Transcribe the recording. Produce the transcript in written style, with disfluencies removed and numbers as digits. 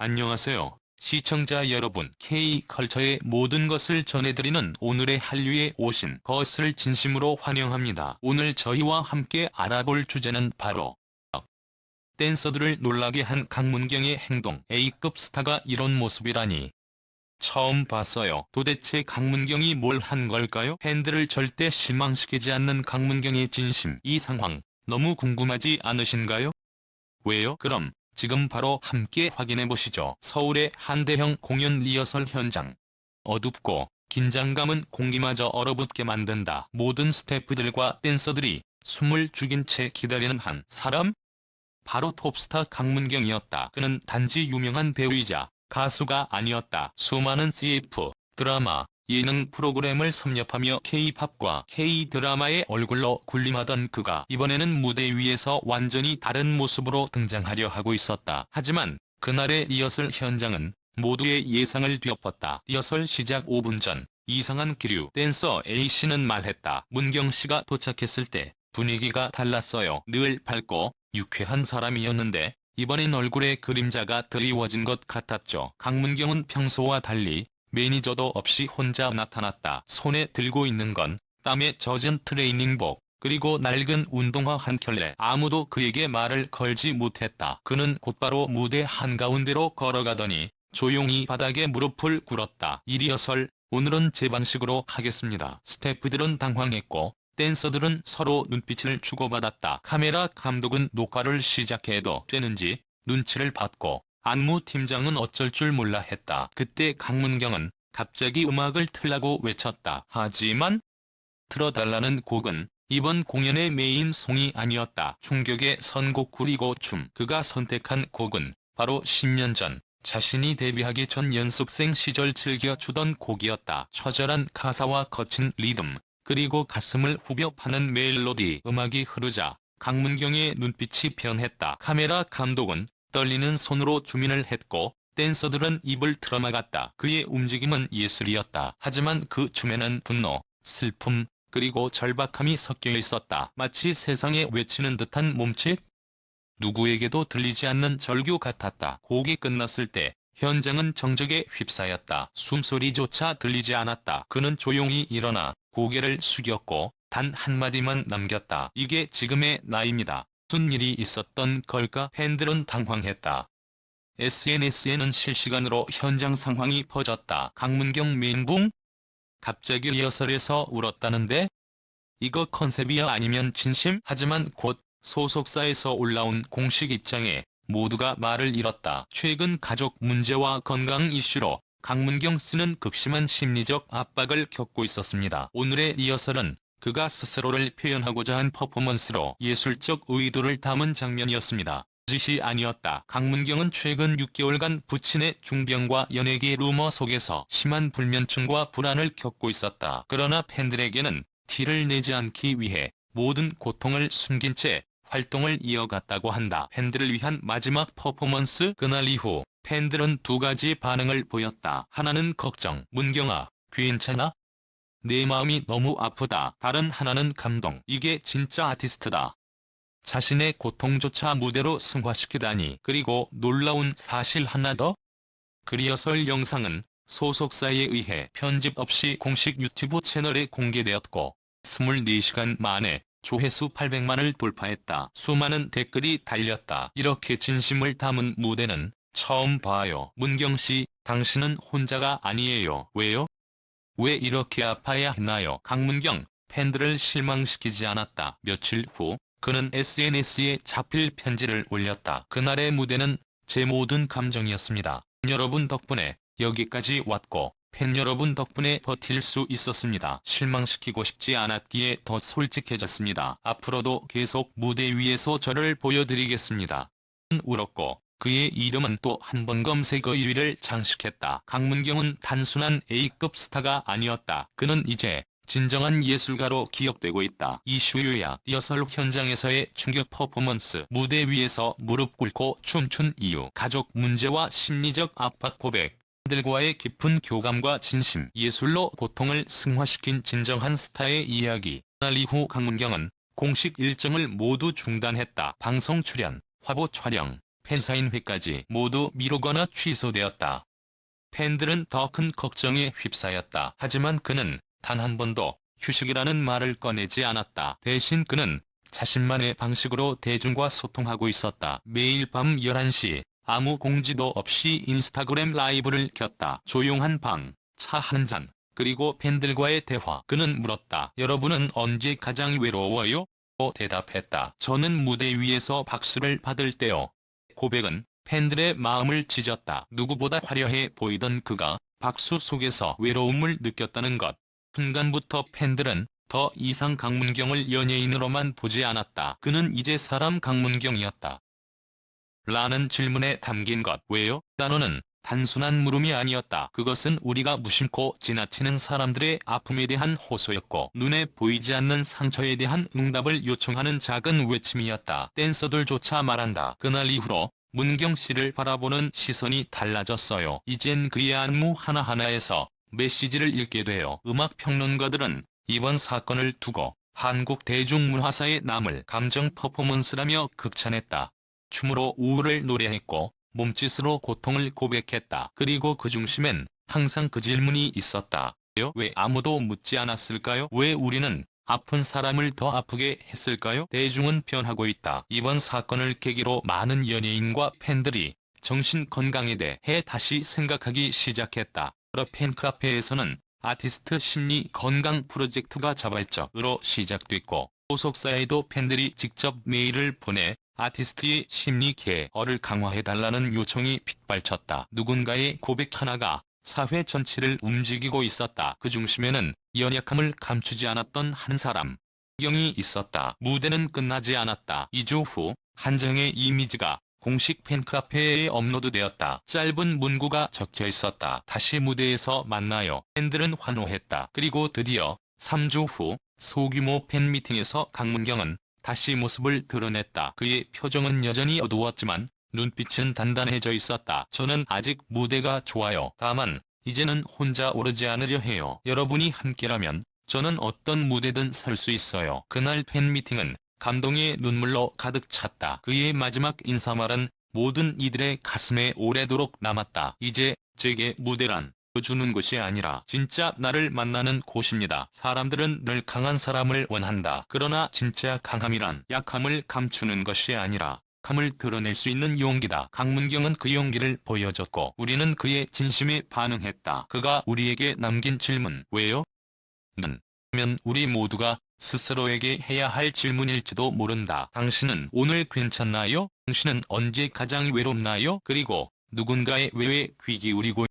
안녕하세요. 시청자 여러분, K컬처의 모든 것을 전해드리는 오늘의 한류에 오신 것을 진심으로 환영합니다. 오늘 저희와 함께 알아볼 주제는 바로 댄서들을 놀라게 한 강문경의 행동. A급 스타가 이런 모습이라니 처음 봤어요. 도대체 강문경이 뭘 한 걸까요? 팬들을 절대 실망시키지 않는 강문경의 진심. 이 상황 너무 궁금하지 않으신가요? 왜요? 그럼 지금 바로 함께 확인해보시죠. 서울의 한 대형 공연 리허설 현장. 어둡고 긴장감은 공기마저 얼어붙게 만든다. 모든 스태프들과 댄서들이 숨을 죽인 채 기다리는 한 사람? 바로 톱스타 강문경이었다. 그는 단지 유명한 배우이자 가수가 아니었다. 수많은 CF, 드라마, 예능 프로그램을 섭렵하며 K-팝과 K-드라마의 얼굴로 군림하던 그가 이번에는 무대 위에서 완전히 다른 모습으로 등장하려 하고 있었다. 하지만 그날의 리허설 현장은 모두의 예상을 뒤엎었다. 리허설 시작 5분 전 이상한 기류 댄서 A씨는 말했다. 문경씨가 도착했을 때 분위기가 달랐어요. 늘 밝고 유쾌한 사람이었는데 이번엔 얼굴에 그림자가 드리워진 것 같았죠. 강문경은 평소와 달리 매니저도 없이 혼자 나타났다. 손에 들고 있는 건 땀에 젖은 트레이닝복, 그리고 낡은 운동화 한 켤레. 아무도 그에게 말을 걸지 못했다. 그는 곧바로 무대 한가운데로 걸어가더니 조용히 바닥에 무릎을 꿇었다. 이 리허설, 오늘은 제 방식으로 하겠습니다. 스태프들은 당황했고 댄서들은 서로 눈빛을 주고받았다. 카메라 감독은 녹화를 시작해도 되는지 눈치를 봤고 안무 팀장은 어쩔 줄 몰라 했다. 그때 강문경은 갑자기 음악을 틀라고 외쳤다. 하지만 틀어달라는 곡은 이번 공연의 메인 송이 아니었다. 충격의 선곡 그리고 춤. 그가 선택한 곡은 바로 10년 전 자신이 데뷔하기 전 연습생 시절 즐겨주던 곡이었다. 처절한 가사와 거친 리듬, 그리고 가슴을 후벼 파는 멜로디. 음악이 흐르자 강문경의 눈빛이 변했다. 카메라 감독은 떨리는 손으로 주민을 했고 댄서들은 입을 틀어막았다. 그의 움직임은 예술이었다. 하지만 그 춤에는 분노, 슬픔, 그리고 절박함이 섞여 있었다. 마치 세상에 외치는 듯한 몸짓? 누구에게도 들리지 않는 절규 같았다. 곡이 끝났을 때 현장은 정적에 휩싸였다. 숨소리조차 들리지 않았다. 그는 조용히 일어나 고개를 숙였고 단 한마디만 남겼다. 이게 지금의 나입니다. 무슨 일이 있었던 걸까? 팬들은 당황했다. SNS에는 실시간으로 현장 상황이 퍼졌다. 강문경 멘붕? 갑자기 리허설에서 울었다는데? 이거 컨셉이야 아니면 진심? 하지만 곧 소속사에서 올라온 공식 입장에 모두가 말을 잃었다. 최근 가족 문제와 건강 이슈로 강문경 씨는 극심한 심리적 압박을 겪고 있었습니다. 오늘의 리허설은 그가 스스로를 표현하고자 한 퍼포먼스로 예술적 의도를 담은 장면이었습니다. 짓이 아니었다. 강문경은 최근 6개월간 부친의 중병과 연예계 루머 속에서 심한 불면증과 불안을 겪고 있었다. 그러나 팬들에게는 티를 내지 않기 위해 모든 고통을 숨긴 채 활동을 이어갔다고 한다. 팬들을 위한 마지막 퍼포먼스. 그날 이후 팬들은 두 가지 반응을 보였다. 하나는 걱정, 문경아, 괜찮아? 내 마음이 너무 아프다. 다른 하나는 감동, 이게 진짜 아티스트다. 자신의 고통조차 무대로 승화시키다니. 그리고 놀라운 사실 하나 더. 그 리허설 영상은 소속사에 의해 편집 없이 공식 유튜브 채널에 공개되었고 24시간 만에 조회수 800만을 돌파했다. 수많은 댓글이 달렸다. 이렇게 진심을 담은 무대는 처음 봐요. 문경씨, 당신은 혼자가 아니에요. 왜요? 왜 이렇게 아파야 했나요? 강문경, 팬들을 실망시키지 않았다. 며칠 후 그는 SNS에 자필 편지를 올렸다. 그날의 무대는 제 모든 감정이었습니다. 여러분 덕분에 여기까지 왔고 팬 여러분 덕분에 버틸 수 있었습니다. 실망시키고 싶지 않았기에 더 솔직해졌습니다. 앞으로도 계속 무대 위에서 저를 보여드리겠습니다. 울었고 그의 이름은 또 한 번 검색 1위를 장식했다. 강문경은 단순한 A급 스타가 아니었다. 그는 이제 진정한 예술가로 기억되고 있다. 이슈유야. 리허설 현장에서의 충격 퍼포먼스. 무대 위에서 무릎 꿇고 춤춘 이유. 가족 문제와 심리적 압박 고백. 팬들과의 깊은 교감과 진심. 예술로 고통을 승화시킨 진정한 스타의 이야기. 그날 이후 강문경은 공식 일정을 모두 중단했다. 방송 출연, 화보 촬영, 팬사인회까지 모두 미루거나 취소되었다. 팬들은 더 큰 걱정에 휩싸였다. 하지만 그는 단 한 번도 휴식이라는 말을 꺼내지 않았다. 대신 그는 자신만의 방식으로 대중과 소통하고 있었다. 매일 밤 11시 아무 공지도 없이 인스타그램 라이브를 켰다. 조용한 방, 차 한 잔, 그리고 팬들과의 대화. 그는 물었다. 여러분은 언제 가장 외로워요? 대답했다. 저는 무대 위에서 박수를 받을 때요. 고백은 팬들의 마음을 찢었다. 누구보다 화려해 보이던 그가 박수 속에서 외로움을 느꼈다는 것. 순간부터 팬들은 더 이상 강문경을 연예인으로만 보지 않았다. 그는 이제 사람 강문경이었다. 라는 질문에 담긴 것. 왜요? 단어는 단순한 물음이 아니었다. 그것은 우리가 무심코 지나치는 사람들의 아픔에 대한 호소였고 눈에 보이지 않는 상처에 대한 응답을 요청하는 작은 외침이었다. 댄서들조차 말한다. 그날 이후로 문경 씨를 바라보는 시선이 달라졌어요. 이젠 그의 안무 하나하나에서 메시지를 읽게 돼요. 음악평론가들은 이번 사건을 두고 한국 대중문화사에 남을 감정 퍼포먼스라며 극찬했다. 춤으로 우울을 노래했고 몸짓으로 고통을 고백했다. 그리고 그 중심엔 항상 그 질문이 있었다. 왜 아무도 묻지 않았을까요? 왜 우리는 아픈 사람을 더 아프게 했을까요? 대중은 변하고 있다. 이번 사건을 계기로 많은 연예인과 팬들이 정신 건강에 대해 다시 생각하기 시작했다. 여러 팬카페에서는 아티스트 심리 건강 프로젝트가 자발적으로 시작됐고 소속사에도 팬들이 직접 메일을 보내 아티스트의 심리 케어를 강화해달라는 요청이 빗발쳤다. 누군가의 고백 하나가 사회 전체를 움직이고 있었다. 그 중심에는 연약함을 감추지 않았던 한 사람, 경이 있었다. 무대는 끝나지 않았다. 2주 후 한정의 이미지가 공식 팬카페에 업로드되었다. 짧은 문구가 적혀 있었다. 다시 무대에서 만나요. 팬들은 환호했다. 그리고 드디어 3주 후 소규모 팬미팅에서 강문경은 다시 모습을 드러냈다. 그의 표정은 여전히 어두웠지만 눈빛은 단단해져 있었다. 저는 아직 무대가 좋아요. 다만 이제는 혼자 오르지 않으려 해요. 여러분이 함께라면 저는 어떤 무대든 설 수 있어요. 그날 팬미팅은 감동의 눈물로 가득 찼다. 그의 마지막 인사말은 모든 이들의 가슴에 오래도록 남았다. 이제 제게 무대란 주는 곳이 아니라 진짜 나를 만나는 곳입니다. 사람들은 늘 강한 사람을 원한다. 그러나 진짜 강함이란 약함을 감추는 것이 아니라 감을 드러낼 수 있는 용기다. 강문경은 그 용기를 보여줬고 우리는 그의 진심에 반응했다. 그가 우리에게 남긴 질문 왜요? 는 우리 모두가 스스로에게 해야 할 질문일지도 모른다. 당신은 오늘 괜찮나요? 당신은 언제 가장 외롭나요? 그리고 누군가의 외에 귀 기울이고